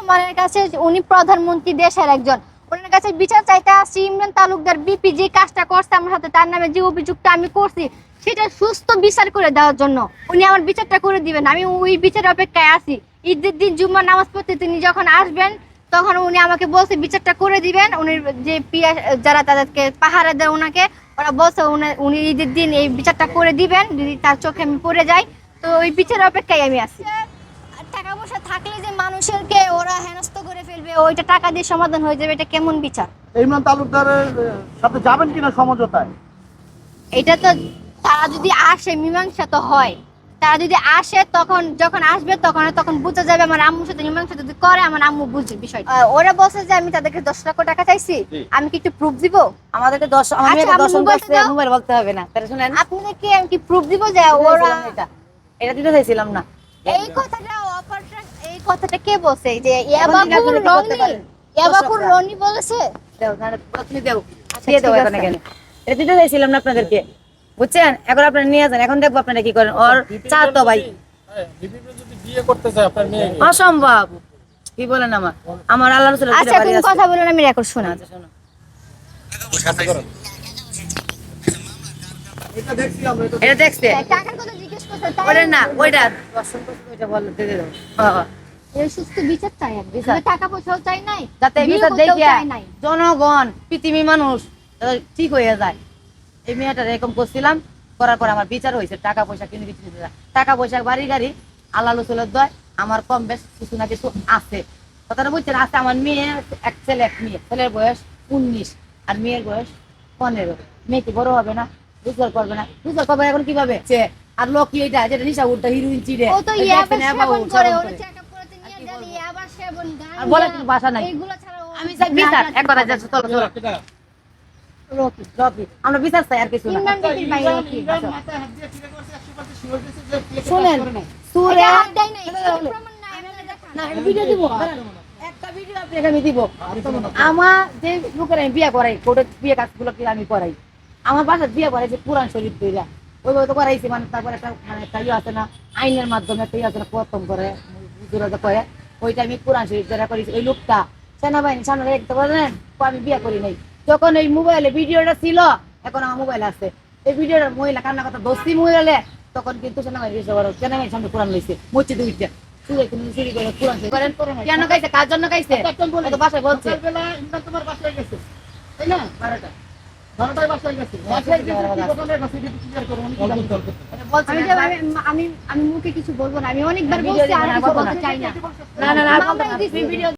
সম্মানের কাছে, উনি প্রধানমন্ত্রী দেশের একজন, ওনার কাছে বিচার চাইতে আসছি। ইমরান তালুকদার বিপি যে কাজটা করছে আমার সাথে, তার নামে যে অভিযোগটা আমি করছি সেটা সুস্থ বিচার করে দেওয়ার জন্য উনি আমার বিচারটা করে দিবেন। আমি ওই বিচার অপেক্ষায় আছি। ঈদের দিন জুম্মার নামাজ পড়তে তিনি যখন আসবেন তখন উনি আমাকে বলছে বিচারটা করে দিবেন। উনি যে যারা তাদেরকে পাহারা দেয় ওনাকে, ওরা বলছে উনি ঈদের দিন এই বিচারটা করে দিবেন যদি তার চোখে আমি পড়ে যাই। তো ওই বিচারের অপেক্ষায় আমি আছি। টাকা পয়সা থাকলে যে মানুষেরকে ওরা হেনস্থ করে ফেলবে, ওইটা টাকা দিয়ে সমাধান হয়ে যাবে, এটা কেমন বিচার? ইমরান তালুকদারের সাথে যাবেন কিনা সমঝোতায়? এটা তো তারা যদি আসে মীমাংসা তো হয়। তারা যদি আসে তখন যখন আসবে তখন বোঝা যাবে। আমার আম্মুর সাথে মীমাংসা যদি করে আমার আম্মু বুঝবে বিষয়টা। ওরা বলছে যে আমি তাদেরকে 10 লক্ষ টাকা চাইছি, আমি কি একটু প্রুফ দিব? আমাদেরকে মোবাইল বলতে হবে না। তাহলে শুনেন, আপনাদেরকে আমি কি প্রুফ দিব যে ওরা এটা দিতে চাইছিলাম না। এই কথাটা কে বলছে? যে ইয়াবাকুর রনি বলেছে। এটা দিতে চাইছিলাম না আপনাদেরকে, বুঝছেন? এখন আপনারা নিয়ে যান, এখন দেখবো আপনারা কি করেন। ওর চার তো ভাই অসম্ভব। কি বলেন? আমার আল্লাহ রাসূল আচ্ছা তুমি কথা বলেন, আমি রেকর্ড শোনা। আচ্ছা শোনো, এটা দেখছে টাকার কথা জিজ্ঞেস করতে ওটা না, ওইটা ওইটা বল দিয়ে দাও। হ্যাঁ, এর সুস্থ বিচার চাই আমি। টাকা পয়সাও চাই নাই, যাতে বিচার দেখিয়া জনগণ পৃথিবী মানুষ ঠিক হয়ে যায়। এই মেয়েটা এরকম করছিলাম, করার পর আমার বিচার হয়েছে। টাকা পয়সা কিনে দিতে, টাকা পয়সা বাড়ি গাড়ি আল্লাহ রসুলের দয় আমার কম বেশ কিছু না কিছু আছে। কথাটা বুঝছেন? আছে আমার মেয়ে, এক ছেলে এক মেয়ে। ছেলের বয়স 19 আর মেয়ের বয়স 15। মেয়ে কি বড় হবে না? রোজগার করবে না? রোজগার করবে এখন কিভাবে? আর লোক কি এটা যেটা নিশা উঠটা হিরোইন চিড়ে ও তো ইয়াবা সেবন করে, ওর চেকআপ করতে নিয়ে গেলে ইয়াবা সেবন গান আর বলে কিন্তু ভাষা নাই। এগুলো ছাড়া আমি চাই বিচার। এক কথা যাচ্ছে, চলো চলো রকি আমরা বিচার চাই, আর কিছু না। শুনেন, সুরে হাত দেয় নাই, প্রমাণ নাই, না ভিডিও দিব, একটা ভিডিও আপনাকে আমি দিব। আমার যে লোকের আমি বিয়ে করাই, কোর্টের বিয়ে কাজগুলো আমি করাই, আমার বাসার বিয়ে করাইছে কোরআন শরীফ দিয়া, ওইভাবে তো করাইছি। মানে তারপরে একটা ইয়ে আছে না, আইনের মাধ্যমে একটা ইয়ে আছে না, প্রথম করে করে ওইটা আমি কোরআন শরীফ দ্বারা করেছি। ওই লোকটা সেনাবাহিনী সামনে দেখতে পারেন, আমি বিয়ে করি নাই। যখন ওই মোবাইলে ভিডিওটা ছিল, এখন আমার মোবাইল আছে, এই ভিডিওটা মহিলা কান্না কথা দোষী মহিলা, তখন কিন্তু সেনাবাহিনীর সামনে কোরআন লইছে মসজিদে উঠছে। কেন গাইছে? কার জন্য গাইছে? বাসায় বলছে তাই না? 12টায় বাসায় গেছে। আমি মুখে কিছু বলবো না, আমি অনেকবার বলছি আর কিছু বলতে চাই না। না, ভিডিও